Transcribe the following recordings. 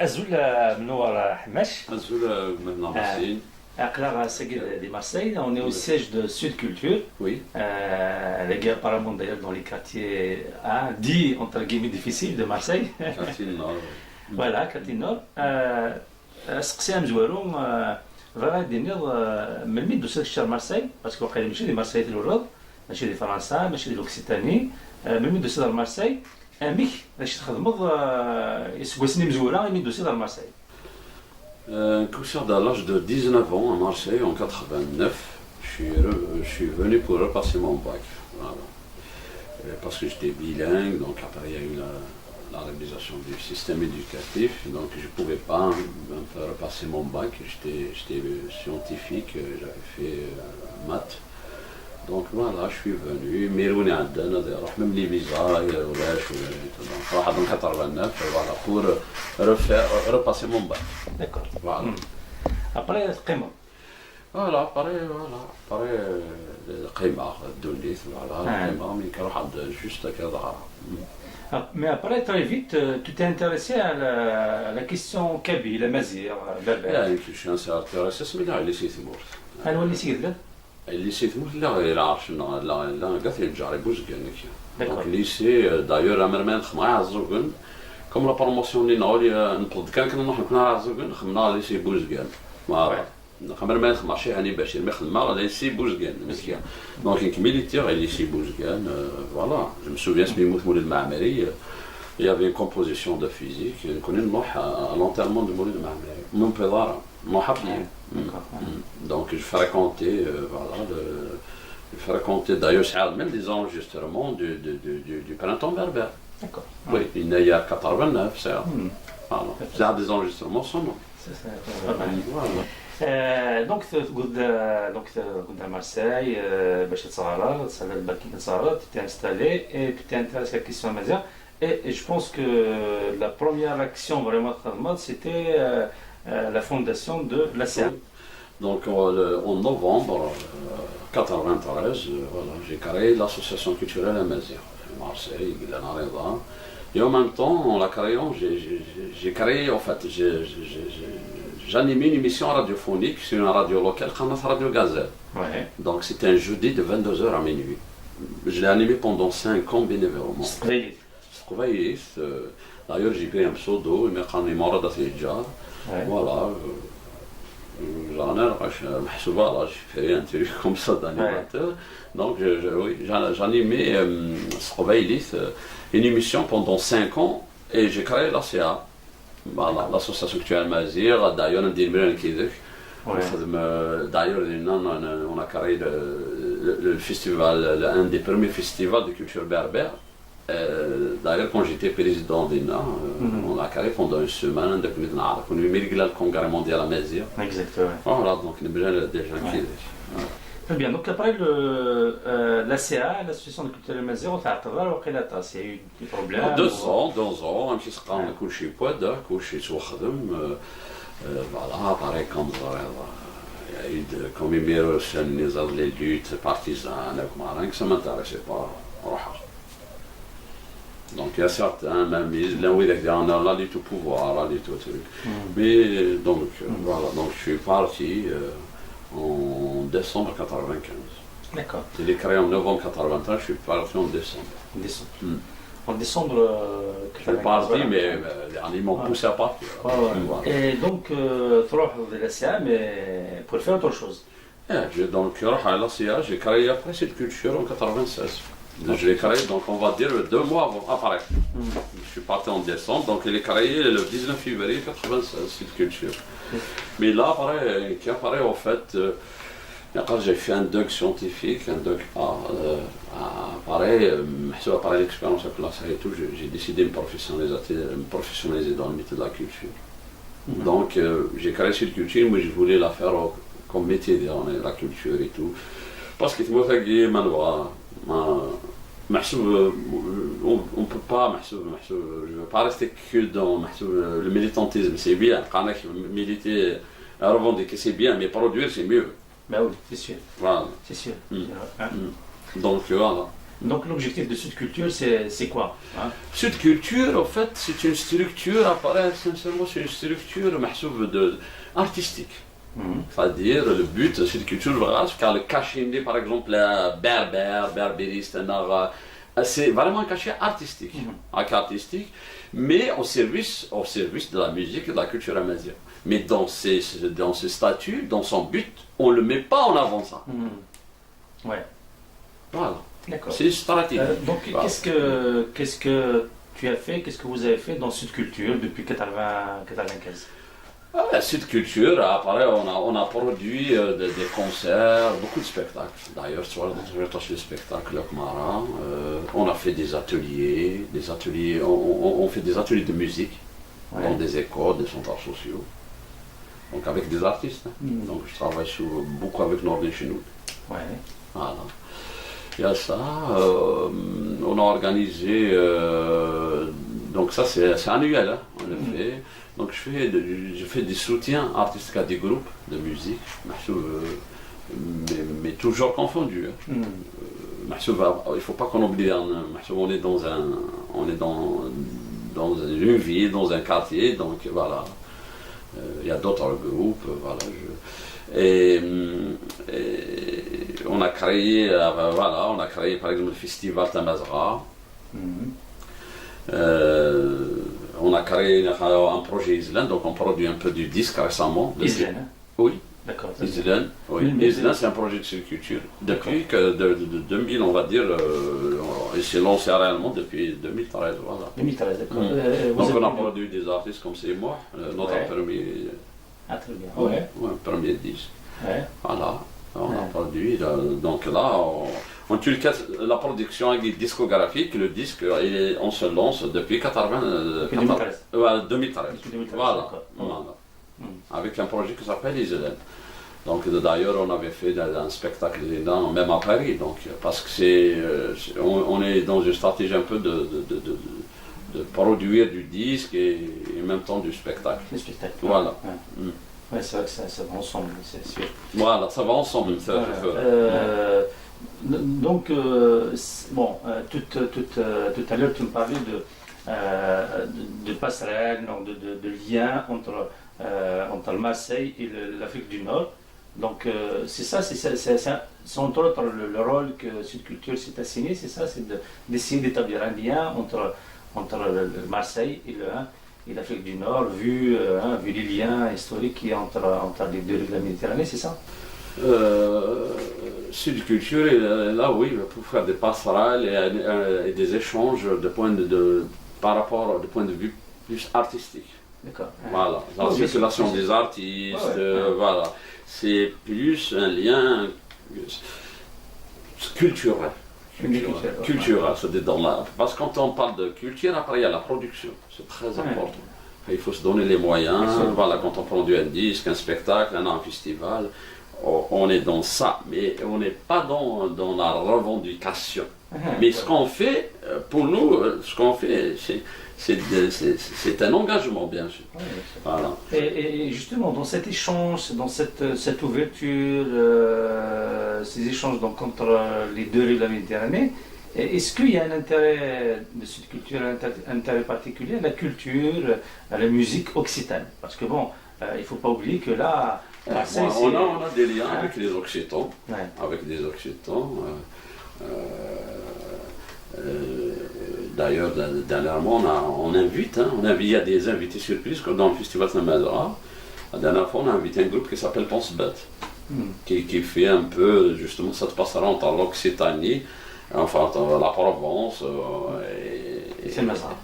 Azul Mnoar Hamash. Azul maintenant Marseille. Clara Seguir de Marseille, on est au siège de Sud Culture. Oui. La guerre paramondiale dans les quartiers dits entre guillemets difficiles de Marseille. Quartier Nord. Voilà, quartier Nord. سقسيها مزوارو غادي نيض من الميد دوسات الشهر مارسي باسكو واقيلا ماشي دي مارسيات الورد ماشي دي فرنسا ماشي دي لوكسيتاني من الميد دوسات مارسي اميك باش تخدمض يسكوسني مزوره من دوسات مارسي À l'âge de 19 ans à Marseille en 89, je suis venu pour repasser mon bac. Voilà. Parce que j'étais bilingue, donc après il y a eu la réalisation du système éducatif, donc je ne pouvais pas me faire repasser mon bac. J'étais scientifique, j'avais fait maths. Donc voilà, je suis venu, ميروني عندنا même les visas, donc 89, voilà, pour repasser mon bac. D'accord. Voilà. Après, قيمة. Voilà, après القيمة الدوليت, voilà, القيمة ملي كنروح عند juste كذا. Mais après, très vite, tu t'es intéressé à la question kabyle, la mazir, berbère. يعني كل شيء intéressé, اسمي لا اللي سيثمور. أنا ولي سيد اللي سيثمور لا عارف لا قالت لي الجاري بوزكان. D'accord. Donc lycée, d'ailleurs أمرمان خدمة عزوجن. Comme la promotion اللي نقول نطلب كنا نروح كنا عزوجن خدمنا ليسي بوزكان. ما خمرمان خدمة شي هاني بشير ما خدمة ليسي بوزكان مسكين. Donc une militaire lycée بوزكان, voilà. Je me souviens ce بيموت مولد المعمري. Il y avait une composition de physique. On نروح à l'enterrement de مولد المعمري. من بيضارة. Donc je fréquentais, voilà, je fréquentais d'ailleurs même des enregistrements du printemps berbère. D'accord. Oui, il y a 89, c'est voilà. Des enregistrements sonores. Voilà. Donc tu à Marseille, tu t'es installé et tu t'es intéressé à la question mazir. Et je pense que la première action vraiment c'était la fondation de l'ACA. Donc en novembre 93, voilà, j'ai créé l'association culturelle Amazir à Marseille, et en même temps, en la créant, j'ai créé, en fait, j'animais une émission radiophonique sur une radio locale, Radio Gazelle. Ouais. Donc c'était un jeudi de 22h à minuit. Je l'ai animé pendant 5 ans bénévolement. D'ailleurs, j'ai pris un pseudo, il m'a مرضى الجار. Voilà. J'ai fait un truc comme ça d'animateur. Donc j'animais une émission pendant 5 ans et j'ai créé l'ACA. Voilà, l'association culturelle Mazir. D'ailleurs, on a créé le festival, un des premiers festivals de culture berbère. D'ailleurs, quand j'étais président d'INA, on a créé pendant une semaine, on a mis le congrès mondial à Mazir. Exactement. Voilà, donc on a déjà qui. Très bien, donc après l'ACA, l'association de culture Mazir, on t'a il y a eu des problèmes. 2 ans, un petit سقطان كل شيء بودا, كل شيء سوخدم, voilà, pareil comme il y a eu comme les luttes partisanes, ça ne m'intéressait pas. Donc il y a certains, même là où on a là tout pouvoir, là tout truc. Mais donc voilà, donc je suis parti en décembre 95. D'accord. Il est créé en novembre 93, je suis parti en décembre. En décembre, je suis parti, mais ils m'ont poussé à partir. Voilà. Et donc, tu vas de la CIA, mais pour faire autre chose. Donc, à la CIA, j'ai créé après cette culture en 96. Je l'ai créé, donc on va dire 2 mois avant, après. Je suis parti en décembre, donc il est créé le 19 février 96, cette culture. Mais là, pareil, en fait, j'ai fait un doc scientifique, un doc pareil, après l'expérience avec la CIA et tout, j'ai décidé de me professionnaliser dans le métier de la culture. Donc j'ai créé cette culture, mais je voulais la faire comme métier dans la culture et tout. Parce que on ne peut pas, je ne veux pas rester que dans le militantisme, c'est bien, militer, revendiquer c'est bien, mais produire c'est mieux. Ben oui, c'est sûr. Voilà. C'est sûr. Donc voilà. Donc l'objectif de Sud Culture, c'est quoi, hein? Sud Culture, en fait, c'est une structure, apparaît sincèrement, c'est une structure mahsoub artistique. C'est-à-dire, le but de Sud Culture, car le cachet, par exemple, berbériste, c'est vraiment un cachet artistique, mais au service de la musique et de la culture amazienne. Mais dans ce statut, dans son but, on ne le met pas en avant ça. Ouais. Voilà. D'accord. C'est stratégique. Donc, voilà. qu'est-ce que tu as fait, qu'est-ce que vous avez fait dans Sud Culture depuis 95? Sud Culture, après, on a produit des concerts, beaucoup de spectacles. D'ailleurs, sur le spectacle Mara, on a fait des ateliers, on fait des ateliers de musique dans des écoles, des centres sociaux. Donc avec des artistes. Donc je travaille beaucoup avec Nordin Chinook. Ouais. Voilà. Il y a ça. On a organisé. Donc ça c'est annuel, hein, on le fait. Donc je fais des soutiens artistiques à des groupes de musique, mais toujours confondus. Il ne faut pas qu'on oublie, on est dans une ville, dans un quartier, donc voilà. Il y a d'autres groupes, voilà. Et on a créé par exemple le festival Tamazra. On a créé un projet Island, donc on produit un peu du disque récemment. Island, hein? Oui. D'accord. Island, oui. Island, c'est un projet de culture. Depuis de 2000, on va dire, il s'est lancé réellement depuis 2013. Voilà. 2013, d'accord. Donc on a produit des artistes comme c'est moi, notre premier. Ah, très bien. Premier disque. Ouais. Voilà. On a produit. Donc là, en Turquie, la production discographique, le disque, on se lance depuis 2013. Voilà. Avec un projet qui s'appelle Island. Donc d'ailleurs, on avait fait un spectacle même à Paris. Donc, parce que on est dans une stratégie un peu de produire du disque et en même temps du spectacle. Le spectacle. Voilà. Ouais, c'est vrai que ça va ensemble, c'est sûr. Voilà, ça va ensemble. Donc, bon, tout à l'heure, tu me parlais de passerelle, de lien entre Marseille et l'Afrique du Nord. Donc, c'est ça, c'est entre autres le rôle que Sud Culture s'est assigné, c'est ça, c'est d'essayer d'établir un lien entre Marseille et l'Afrique du Nord, vu les liens historiques qu'il y a entre les deux rives de la Méditerranée, c'est ça? Sud Culture est là, oui, pour faire des passerelles et des échanges par rapport au point de vue plus artistique. D'accord. Voilà, la circulation des artistes, voilà. C'est plus un lien culturel. Culturel, c'est parce que quand on parle de culture, après il y a la production, c'est très important. Il faut se donner les moyens, voilà, quand on produit un disque, un spectacle, un festival, on est dans ça, mais on n'est pas dans la revendication. Mais ce qu'on fait, pour nous, c'est un engagement, bien sûr. Voilà. Et justement, dans cet échange, dans cette ouverture, ces échanges donc, entre les deux rives de la Méditerranée, est-ce qu'il y a un intérêt de cette culture, un intérêt particulier à la culture, à la musique occitane? Parce que bon, il ne faut pas oublier que là, on a des liens avec les Occitans, d'ailleurs, dernièrement, il y a des invités surprises, comme dans le festival Saint-Mazara. La dernière fois, on a invité un groupe qui s'appelle Pense-Bet, qui fait un peu, justement, cette passerelle entre l'Occitanie, enfin, entre la Provence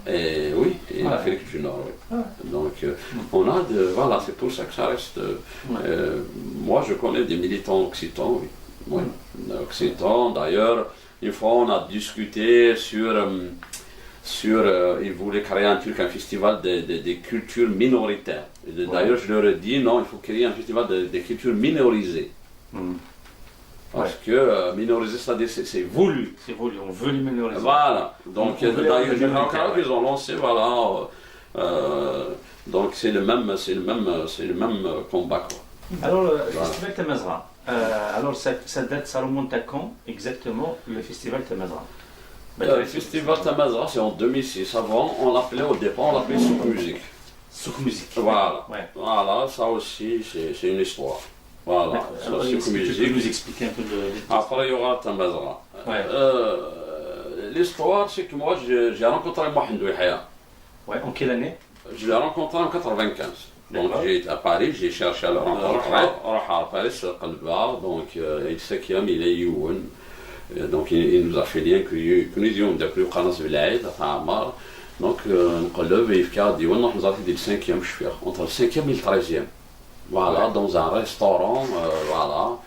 et l'Afrique du Nord. Oui. Donc, on a voilà, c'est pour ça que ça reste. Moi, je connais des militants occitans, oui. Occitans, d'ailleurs. Une fois, on a discuté sur ils voulaient créer un festival des cultures minoritaires. D'ailleurs, je leur ai dit, non, il faut créer un festival des cultures minorisées. Parce que minoriser, c'est voulu. C'est voulu, on veut les minoriser. Voilà. Donc, d'ailleurs, ils ont lancé, voilà. Donc, c'est le même combat, quoi. Alors, le festival Tamazra, Alors, ça date, ça remonte à quand exactement le festival Tamazra? Le festival Tamazra, c'est en 2006. Avant, on l'appelait au départ, on l'appelait Souk Musique. Souk Musique. Voilà. Ouais. Voilà, ça aussi, c'est une histoire. Voilà, Alors, Souk tu peux Musique. nous expliquer un peu le. Après, il y aura Tamazra. Ouais. L'histoire, c'est que moi, j'ai rencontré Mohamed Ouihaya. Ouais, en quelle année? Je l'ai rencontré en 95. Donc D'accord. j'ai été à Paris, j'ai cherché à le rencontrer. À Paris, c'est Qalba. Donc il s'est il est Youn. Donc il nous a fait lien que nous disions depuis Qanas Belaïd, à Amar. Donc on lève et il a dit on nous a fait le 5e chauffeur, entre le 5e et le 13e. Voilà, dans un restaurant, voilà.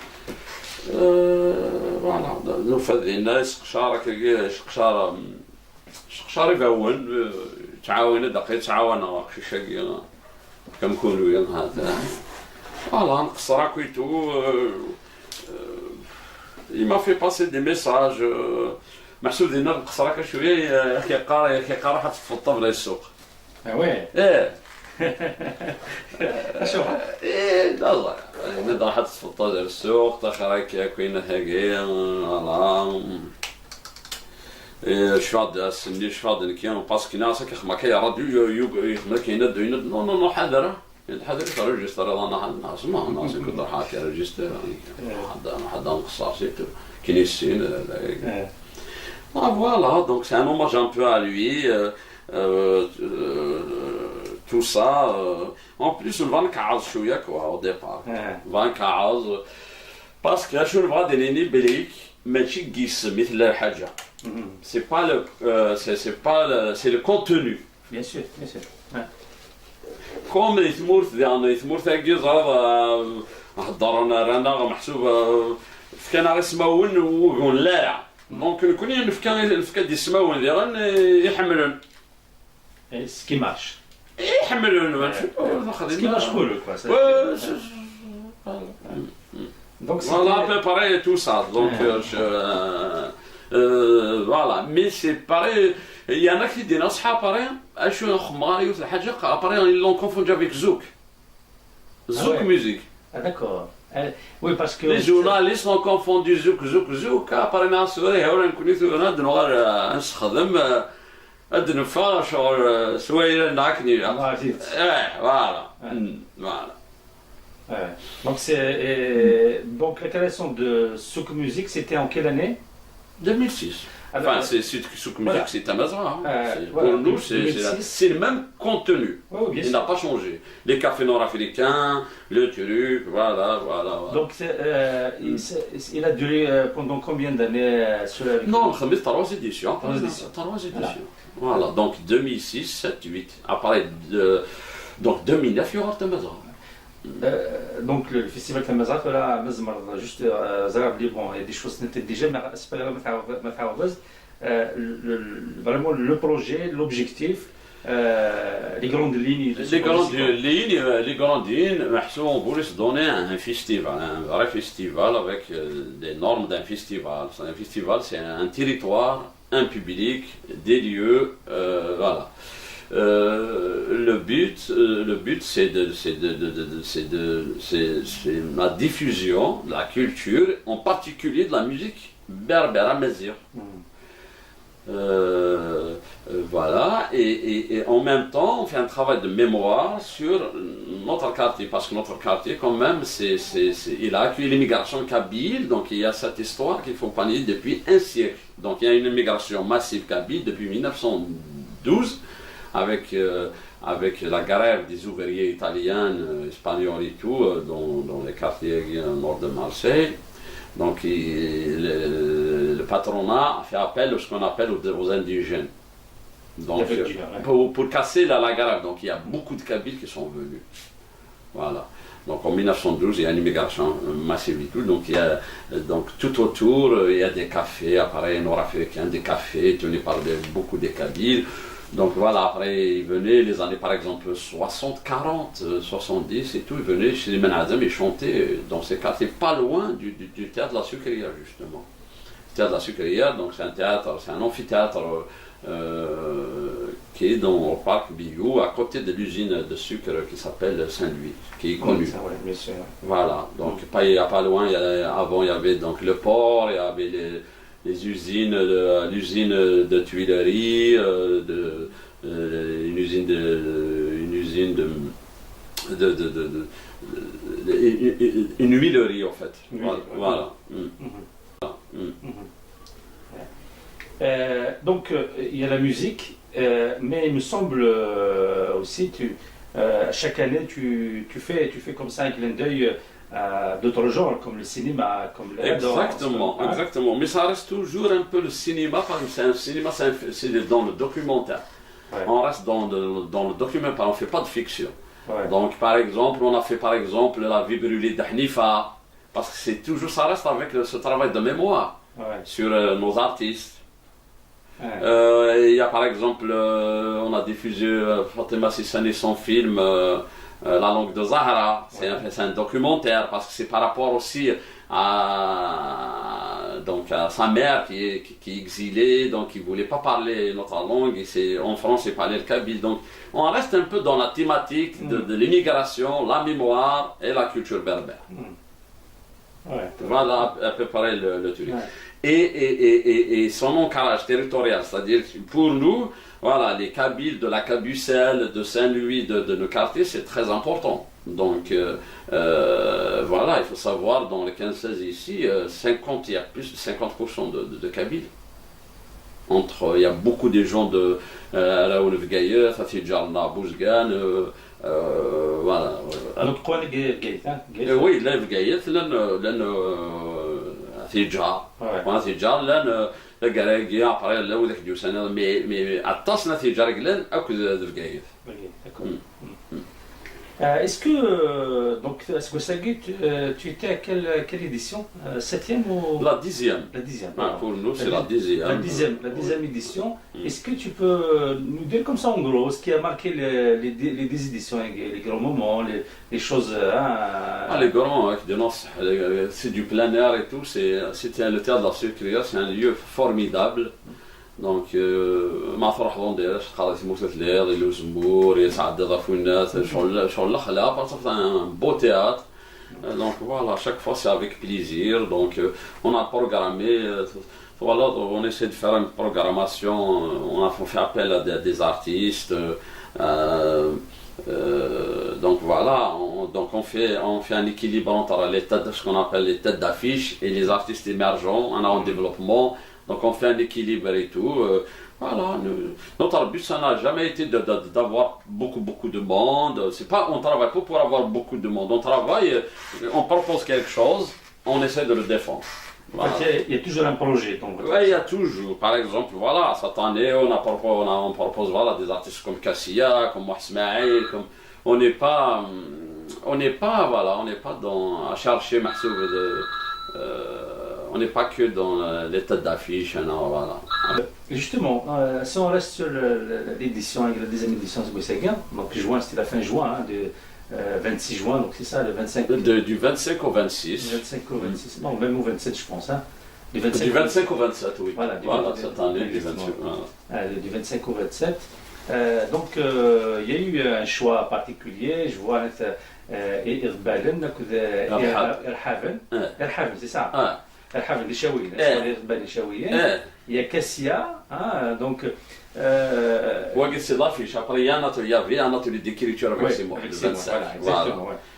Voilà, nous faisons des ناس شقشارة يفاون تعاون دقيق تعاون شي شاقي كنكونوا هذا voilà نقصر كويتو il m'a fait passer des messages محسوب ديالنا نقصر شويه كيقرا واحد تفطر بلا السوق وي شوف لا نقدر واحد تفطر ديال السوق تاخر كاين هكايا فوالا شفاد سني شفاد نكيان باسكو ناس كيخما كيراديو يخما كاين دوينه نو حاضر حاضر كريجستر انا ناس ما ناس كنت راح كريجستر حد نقصر سيتو كاين السين voilà donc c'est un hommage un peu à lui tout ça en plus on va نكعز شويه كوا au départ va نكعز باسكو شنو نبغى ديريني بليك ماشي كيس مثل الحاجه c'est pas le c'est le contenu bien sûr كوم يثمورث يعني يثمورث هكي زرا هضرنا رانا محسوب كان غير سماون ولا دونك نكون الفكا ديال السماون ديالن يحملون ce qui marche يحملون ce qui marche pour eux quoi donc voilà à peu près tout ça donc voilà mais c'est pareil il y en a qui disent نصحى pareil اشو خماري ولا حاجه pareil ils l'ont confondu avec zouk musique d'accord oui parce que les journalistes ont confondu zouk après ناسوري هاولا نكوني ثورنا دنوغا نستخدم الدنفا شغل سويره ناكني voilà donc la création de Souk Musique c'était en quelle année? 2006. Enfin, c'est Souk Musique, c'est Tamazra. Pour nous, c'est le même contenu. Il n'a pas changé. Les cafés nord-africains, le truc, voilà. Donc, il a duré pendant combien d'années Non, on a 3 éditions. 3 éditions. Voilà, donc 2006, 7, 8. Après, donc 2009, il y aura Tamazra. Donc le festival Tamazra là juste bon il y a des choses qui étaient déjà mais c'est pas grave vraiment le projet l'objectif les grandes lignes on voulait se donner un festival un vrai festival avec des normes d'un festival un festival c'est un territoire un public des lieux voilà. Le but c'est la diffusion de la culture, en particulier de la musique berbère amazigh. Voilà, et en même temps on fait un travail de mémoire sur notre quartier, parce que notre quartier quand même il a accueilli l'immigration kabyle, donc il y a cette histoire qu'il faut pas nier depuis un siècle. Donc il y a une immigration massive kabyle depuis 1912 avec la grève des ouvriers italiens, espagnols et tout, dans les quartiers nord de Marseille. Donc le patronat a fait appel à ce qu'on appelle aux indigènes. Donc pour casser la grève. Donc il y a beaucoup de Kabyles qui sont venus. Voilà. Donc en 1912, il y a une immigration massive et tout. Donc il y a tout autour, il y a des cafés, appareils nord-africains, des cafés tenus par beaucoup de Kabyles. Donc voilà, après ils venaient les années par exemple 60, 40, 70 et tout, ils venaient chez les Menazem et chantaient dans ces quartiers pas loin du théâtre de la Sucreria justement. théâtre de la Sucrière, donc c'est un théâtre, c'est un amphithéâtre qui est dans le parc Bigot, à côté de l'usine de sucre qui s'appelle Saint-Louis, qui est connue. Ça, ouais, bien sûr. Voilà, donc il n'y a pas loin, avant il y avait donc le port, il y avait les usines, l'usine de Tuileries, une usine une huilerie en fait. Oui, Voilà. Donc il y a la musique, mais il me semble aussi chaque année tu fais comme ça un clin d'œil à d'autres genres comme le cinéma, comme la Exactement, danse, hein. exactement. Mais ça reste toujours un peu le cinéma, parce que c'est un cinéma, c'est dans le documentaire. Ouais. On reste dans le documentaire, on ne fait pas de fiction. Ouais. Donc par exemple, on a fait par exemple La vie brûlée d'Hnifa, parce que c'est toujours, ça reste avec ce travail de mémoire Ouais. sur nos artistes. Ouais. Il y a par exemple, on a diffusé Fatima Sissani son film La langue de Zahra, c'est un documentaire parce que c'est par rapport aussi donc à sa mère qui est exilée, donc il ne voulait pas parler notre langue, et en France il parlait le kabyle. Donc on reste un peu dans la thématique de l'immigration, la mémoire et la culture berbère. Ouais. Voilà à peu près le truc. Ouais. Et son ancrage territorial, c'est-à-dire que pour nous, voilà, les Kabyles de la Cabucelle, de Saint-Louis, de nos quartiers, c'est très important. Donc voilà, il faut savoir, dans le 15-16 ici, il y a plus de 50% de Kabyles. Il y a beaucoup de gens de Raoul Vgaïe, Fatih Djarna, Bouzgan, voilà. Donc quoi les gays, hein? Oui, là Vgaïe, تيجار وانا تيجار لان الكراكي ابري لا وذاك ديوسانا مي عطاسنا تيجار قلان اكو دفكايف. Est-ce que donc Sagui, tu étais à quelle édition? 7e ou la 10e? La 10e. Pour nous c'est la 10e. La 10e édition. Est-ce que tu peux nous dire comme ça en gros ce qui a marqué les 10 éditions, les grands moments, les choses les grands, c'est du plein air et tout, c'était le théâtre de la Sucrière, c'est un lieu formidable. Donc ما فرح ندير خلاص موسى الليل الزمور يسعد ضافو الناس شغل الاخلاق c'est un beau théâtre. Donc voilà, chaque fois c'est avec plaisir. Donc on a programmé, voilà, on essaie de faire une programmation, on fait appel à des artistes. Donc voilà, on fait un équilibre entre ce qu'on appelle les têtes d'affiche et les artistes émergents, en développement. Donc on fait un équilibre et tout. Voilà, notre but ça n'a jamais été d'avoir beaucoup de monde. On ne travaille pas pour avoir beaucoup de monde. On propose quelque chose, on essaie de le défendre. Voilà. En fait, il y a toujours un projet. Donc. Oui, il y a toujours. Par exemple, voilà, cette année, on propose voilà, des artistes comme Kassia, comme Mouhsmaï, on n'est pas à chercher on n'est pas que dans les têtes d'affiche, non, voilà. Justement, si on reste sur l'édition, la deuxième édition de Sagui, donc juin, c'était la fin juin, de 26 juin, donc c'est ça, le 25. Du 25 au 26. Du 25 au 26, non, même au 27, je pense. Hein. Du 25 au 27, oui. Voilà, cette année, du 25. Voilà. Du 25 au 27. Donc, il y a eu un choix particulier, je vois Irbalen, Irhaven, c'est ça. Irhaven, les Chaouines, il y a Kassia, donc. Après, il y avait un atelier d'écriture avec Simoh, le 27.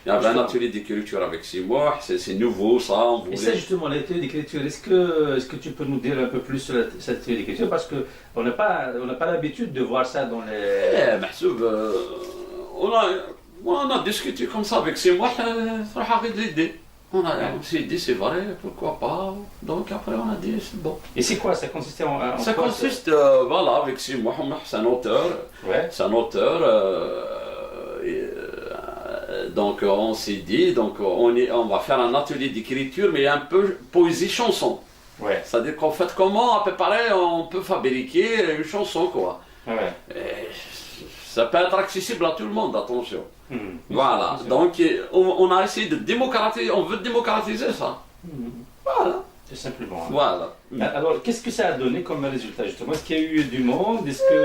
Il y avait un atelier d'écriture avec Simoh, c'est nouveau ça. Et ça justement, l'atelier d'écriture, est-ce que tu peux nous dire un peu plus sur cet atelier d'écriture? Parce qu'on n'a pas l'habitude de voir ça dans les... Mahsoub, on a discuté comme ça avec Simoh, ça a arrêté l'idée. On s'est dit c'est vrai, pourquoi pas. Donc après on a dit c'est bon. Et c'est quoi? Ça consistait en ça quoi, consiste, voilà, avec Simoh, c'est un auteur. Ouais. C'est un auteur. Donc on s'est dit, donc on va faire un atelier d'écriture, mais un peu poésie-chanson. Ouais. C'est-à-dire qu'en fait, comment à peu près on peut fabriquer une chanson, quoi. Ouais. Ça peut être accessible à tout le monde, attention. Voilà, donc on a essayé de démocratiser, on veut démocratiser ça. Voilà. C'est tout simplement. Voilà. Alors, qu'est-ce que ça a donné comme résultat justement? Est-ce qu'il y a eu du monde? Est-ce que...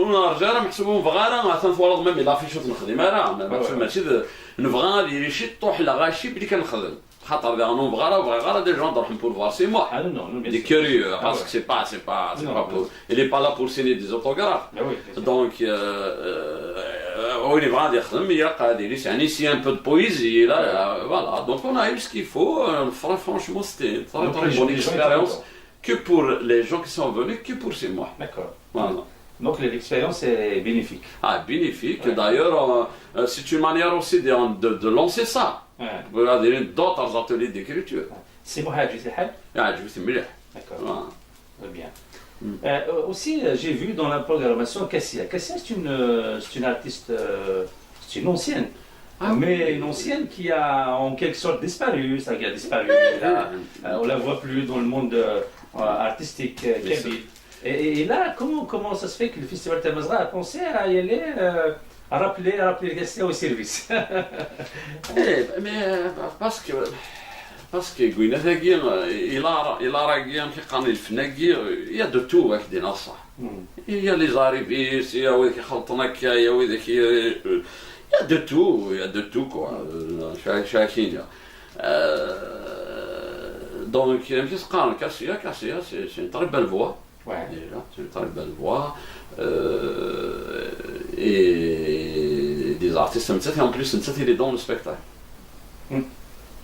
انا رجال محسوبهم فغاره ما تنفرض ما لا فيش نخدم راه ماشي نبغى لي شي طوح لا غاشي بلي كنخدم خاطر دابا نو فغاره وغاره دي جون نروح pour voir c'est moi Ah non, non, bien des sûr. curieux Ah parce ouais. que c'est pas Non, pour il est pas là pour signer des autographes Ah oui, bien sûr. donc هو اللي بغى يخدم يلقى ديري يعني سي ان بو دو بويزي là voilà donc on a eu ce qu'il faut franchement c'était une très bonne expérience que pour les gens qui sont venus que pour chez moi. D'accord. Voilà. Donc l'expérience est bénéfique. Ah, bénéfique. Ouais. D'ailleurs, c'est une manière aussi de lancer ça. Ouais. Regardez d'autres ateliers d'écriture. C'est Mohad Jutelhab. Ah, je suis mieux. D'accord. Voilà. Très bien. Mm. Aussi, j'ai vu dans la programmation Cassia. Cassia, c'est une artiste, c'est une ancienne. Ah, mais oui. une ancienne qui a en quelque sorte disparu, ça qui a disparu. Là, on la voit plus dans le monde artistique kabyle. Et là, comment ça se fait que le festival Tamazgha a pensé à y aller, à rappeler le Cassia au service? Mais parce que قلنا ثاقي إلا راقي كيقاني الفناقي يا دو تو هكذا نصح يا لي زاريفيس يا وذاك يخلطنا كا يا وذاك يا دو تو كوا شاكين donc ماشي تقارن كاسيا c'est une très belle voix. Ouais. Déjà, c'est une très belle voix et des artistes en plus il est dans le spectacle.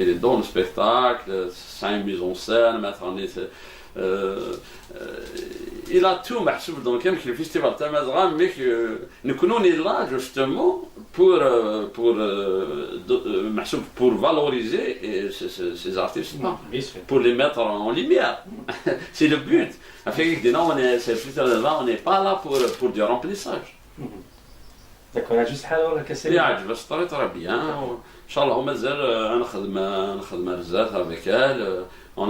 Il est dans le spectacle, c'est une mise en scène, il a tout محسوب donc même que le festival Tamazgha mais que nous connaissons là justement pour valoriser ces artistes pour les mettre en lumière. C'est le but. Avec non, on n'est pas là pour du remplissage. D'accord, juste alors la cassette. يعجب très bien. إن شاء الله مازال نخدم بزاف avec elle. On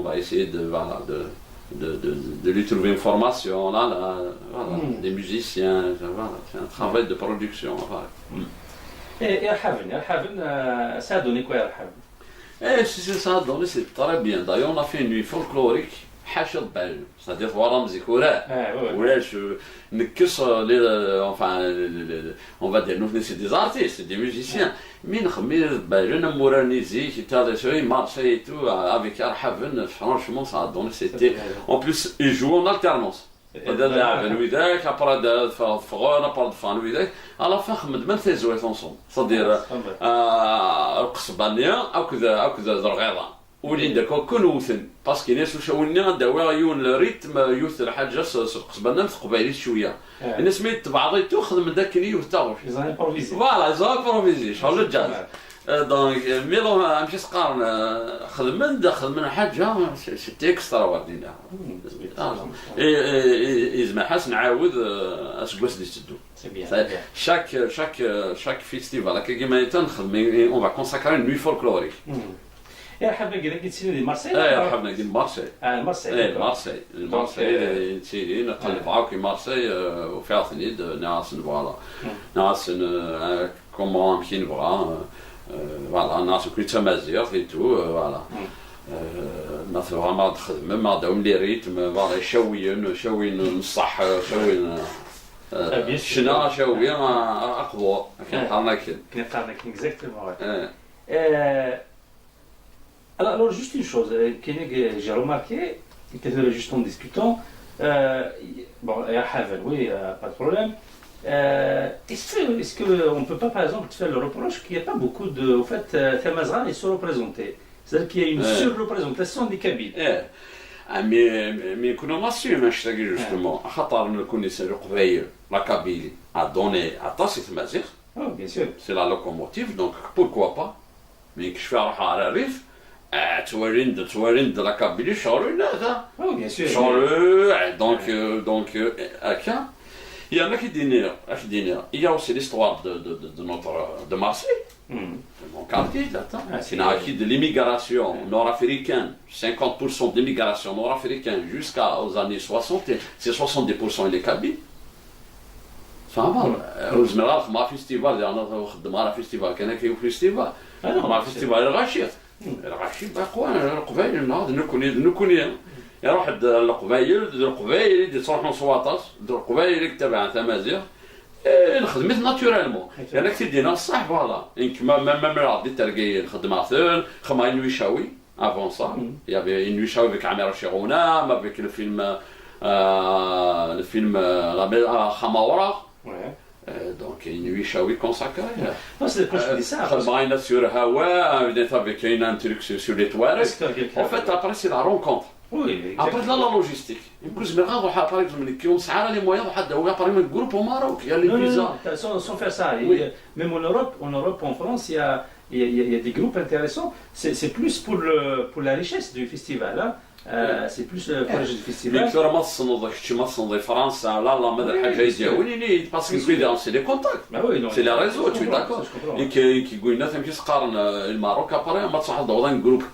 va essayer de lui trouver une formation là, voilà, des musiciens, voilà, c'est un travail de production. Voilà. Et Al-Haven, ça a donné quoi Al-Haven? Et si ça a donné, c'est très bien. D'ailleurs, on a fait une nuit folklorique. حاشد بال c'est-à-dire voilà مزيكورات ولاش نكس enfin on va dire nous c'est des artistes c'est des musiciens mais نخمي بالنا مورانيزي حتى شوي مارشي et tout avec Al-Haven franchement ça a donné c'était en plus ils jouent en alternance هذا لاعب وذاك ابرا فغون ابرا فان وذاك على فين خدمنا ثلاث انصوم c'est-à-dire القصبانيه او كذا زرغيضه ولين داك كون وثن باسكو ناس وشاولنا داوا يون الريتم يوث الحاجه قصبنا قبايلي شويه الناس ما يتبعضيتو خدم داك اللي يوثاو فوالا زابروفيزي شغل الجاز دونك ميلو ماشي سقارن خدمنا حاجه سيتي اكسترا واردينا يزما حاس نعاود اسكواس دي تدو chaque festival كيما تنخدم on va consacrer une nuit folklorique. يا حبنا قلت سيدي دي مارسيل حبنا قلت مارسيل مارسيل تسيدي نقلب عاوكي مارسيل وفيها ثنيد ناس فوالا ناس كومون مشي نبغى فوالا ناس كل تمازيغ اي تو فوالا ناس فريمون تخدم ما داوم لي ريتم فوالا شاويين نصح شاويين شنا شاويين اقوى كنقارنك exactement. Alors, juste une chose que j'ai remarqué, juste en discutant, bon, Al-Haven, oui, pas de problème. Est-ce qu'on ne peut pas, par exemple, faire le reproche qu'il n'y a pas beaucoup de. Au fait, Tamazgha est surreprésenté. C'est-à-dire qu'il y a une surreprésentation des Kabyles. Mais كنا ماشي ماشي justement خاطر نكون القبايل لا كابيلي a donné à tassi Tamazigh. Bien sûr. C'est la locomotive, donc pourquoi pas. Mais que je fais على الريف توارين لا كابيلي شغل هذا bien sûr شغل donc هكا il y en a qui dînent il y a aussi l'histoire de Marseille de mon quartier là c'est de l'immigration nord-africaine 50% de l'immigration nord-africaine jusqu'aux années 60 c'est 70% il est kabyle فاهم وزمرات ما فيستيفال انا خدم على فيستيفال كان كاين فيستيفال مع فيستيفال الغاشير غاشي باقوا القبائل ناض نكوني يروح القبائل اللي تروحوا صواطات القبائل تبع تمازيغ نخدمت ناتورالمون يعني كي دينا صح فوالا ما غادي ترقي الخدمه خما نويشاوي افون صا يافي نويشاوي avec Amira Chirona avec le film la Khamawara donc Nouishaoui consacré. Non, c'est quand je dis ça. Khadmaïna sur Hawa, avec un truc sur les toilettes. En fait, après, c'est la rencontre. Oui, après, là, la logistique. Parce que, par exemple, qui ont les moyens, par exemple, le groupe au Maroc, il y a les visas. Sans faire ça. Même en Europe, en France, il y a des groupes intéressants. C'est plus pour la richesse du festival. Hein. C'est plus le projet du festival. Mais tu m'as France, là, parce que c'est des contacts. C'est les réseaux, tu es d'accord. Et qui le Maroc, après, on va dans un groupe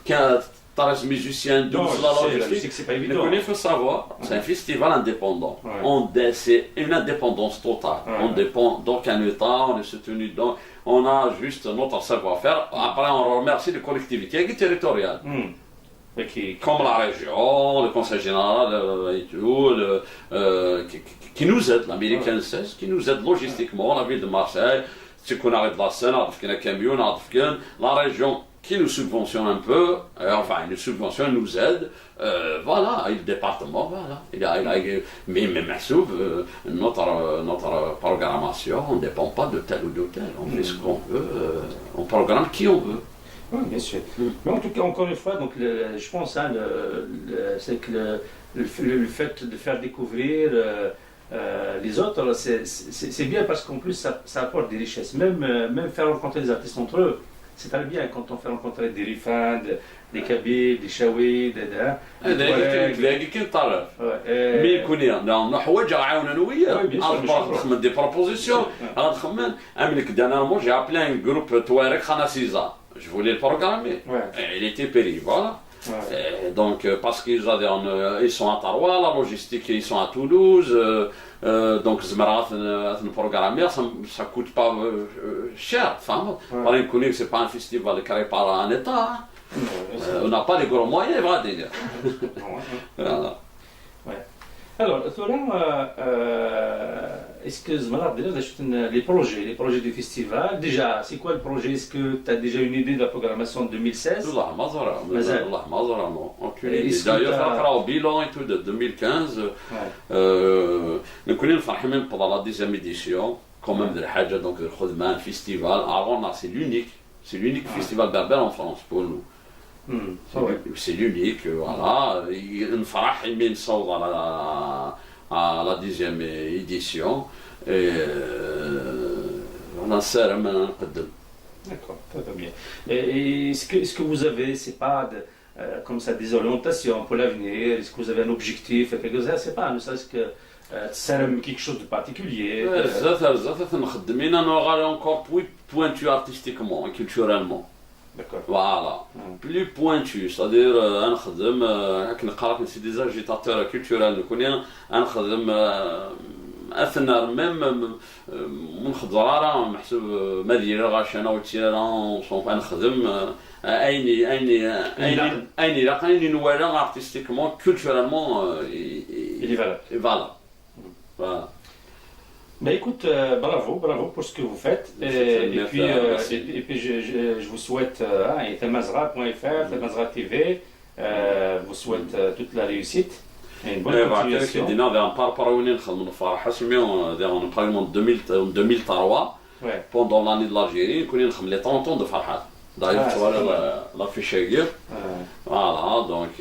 13 musiciens, 12 c'est pas évident. Il faut savoir, c'est un festival indépendant. C'est une indépendance totale. On dépend d'aucun État, on est soutenu dans. On a juste notre savoir-faire. Après, on remercie les collectivités territoriales. Comme la région, le conseil général et tout, qui nous aide, l'américain 16, qui nous aide logistiquement, la ville de Marseille, qu'on arrête la Seine, un camion, la région qui nous subventionne un peu, enfin, une subvention nous aide, voilà, et le département, voilà. Mais notre programmation, on ne dépend pas de tel ou de tel, on fait ce qu'on veut, on programme qui on veut. Oui, bien sûr. Mais en tout cas, encore une fois, donc, je pense hein, c'est que le fait de faire découvrir les autres, c'est bien parce qu'en plus, ça apporte des richesses. Même faire rencontrer des artistes entre eux, c'est très bien quand on fait rencontrer des Rifan, des Kabyles, des Chaouis, des des propositions. J'ai appelé un groupe Touareg Khanasiza. Je voulais le programmer. Il était péri, voilà. Donc, parce qu'ils sont à Taroua, la logistique, ils sont à Toulouse. Donc, programmer, ça ne coûte pas cher. Par exemple, ce n'est pas un festival créé par un État. On n'a pas les gros moyens, voilà. Alors, est-ce que Zmarat, déjà, les projets du festival, déjà, c'est quoi le projet? Est-ce que tu as déjà une idée de la programmation de 2016? Non. Aucune idée. D'ailleurs, ça fera au bilan et tout de 2015. Nous connaissons pendant la 10e édition, quand même de la donc le Khudman Festival. Avant, c'est l'unique festival berbère en France pour nous. C'est l'unique, voilà. Une farah immense à la 10e édition. Et on a serré maintenant. D'accord, très bien. Et est-ce que vous avez, c'est pas comme ça des orientations pour l'avenir? Est-ce que vous avez un objectif? C'est pas, ne serait-ce que quelque chose de particulier? On aura encore plus pointu artistiquement et culturellement. D'accord. Voilà, plus pointu, c'est-à-dire c'est des agitateurs culturels, nous connaissons أثناء même منخضرة محسوب مدينة غاشنا وتيران صوف نخدم أيني لقاني نوالا artistiquement culturellement il est valable. Voilà. Ben écoute, bravo pour ce que vous faites. Et puis je vous souhaite, Telmazra.fr, Telmazra TV, vous souhaite toute la réussite et une bonne continuation. En 2003, pendant l'année de l'Algérie, nous avons les 30 ans de Farhat. D'ailleurs, tu vois l'affiche hier. Voilà, donc,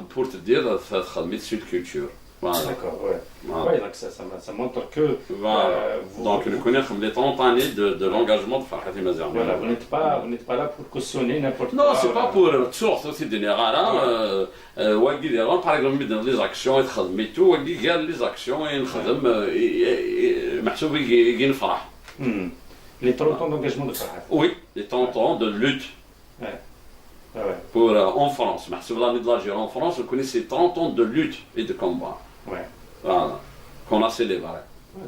pour te dire, ça sera mis sur culture. Voilà. D'accord, donc ça montre que donc nous connaissons les 30 années de l'engagement de Farhat Mazar. Voilà, vous n'êtes pas là pour cautionner n'importe quoi. Non, c'est pas pour source aussi de général. Par exemple, dans les actions, mais tout, les actions, les 30 ans d'engagement de Farhat. Oui, les 30 ans de lutte. Pour, en France, l'année de l'Algérie en France, on connaît ces 30 ans de lutte et de combat. Voilà, qu'on a célébré.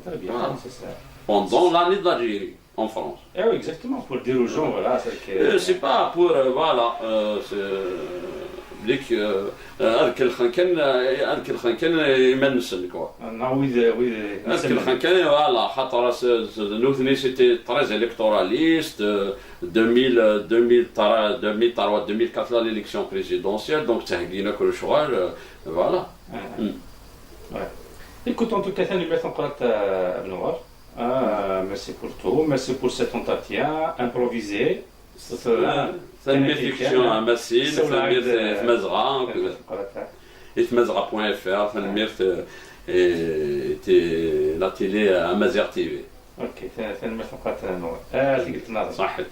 Très bien, c'est ça. Pendant l'année de l'Algérie. en France. Ah oui, exactement, pour dire aux gens, voilà, c'est que... C'est pas pour, voilà, ديك هذاك الخنكن يمنسن كوا. Non, oui, oui. هذاك الخنكن فوالا خاطر نوثني سيتي تريز الكتوراليست 2004 l'élection présidentielle donc تهقينا كل شغل فوالا. Écoute, en tout cas, ثاني مثلا قرأت بنوار. Merci pour tout, merci pour cet entretien improvisé. ثاني فيكسيون اماسين ثاني في مزغه في مزغه.fr ثاني تي لا تيلي امازيغ تي في. اوكي ثاني مثلا قرأت نور. قلت ناظر. صحت.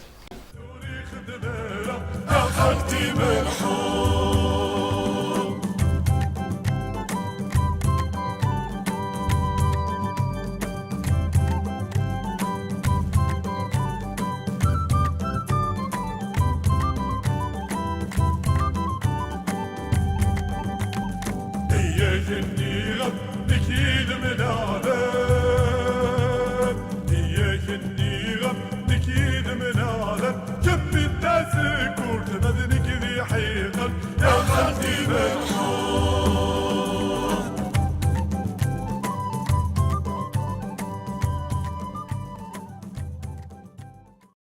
النيرة نكيد من